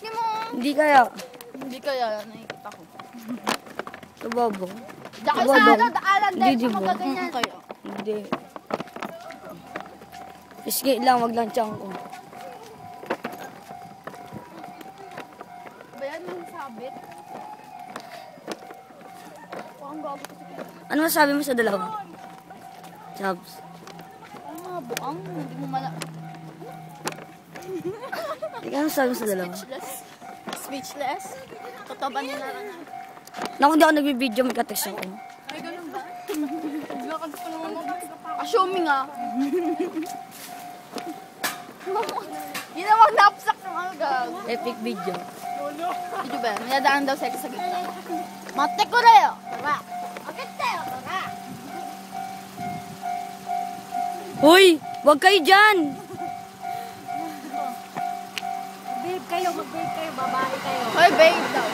Maski mo. Hindi kaya. Hindi kaya, nakikita ko. Sababo. Daka sa ano, daalan din sa mga ganyan. Hindi. Iski lang, wag lang tiyang ko. Ba yan yung sabit? Ang gago kasi. Ano masabi mo sa dalawa? Jobs. Ang mga buang, hindi mo mala... Ano masabi mo sa dalawa? Speechless. Speechless? Totoo ba nila na? Naku, hindi ako nagbibideo, may katext ako. Ay, ganun ba? Lakad ko naman assuming ah. Ginawang napsak ng agad. Epic video. Video ba? Minadaan daw sa gitna. Mate ko na yun. Tara. Akit tayo. Tara. Hoy! Wag kayo dyan! Babe kayo, mag-babe kayo, babae kayo. Hoy, babe daw.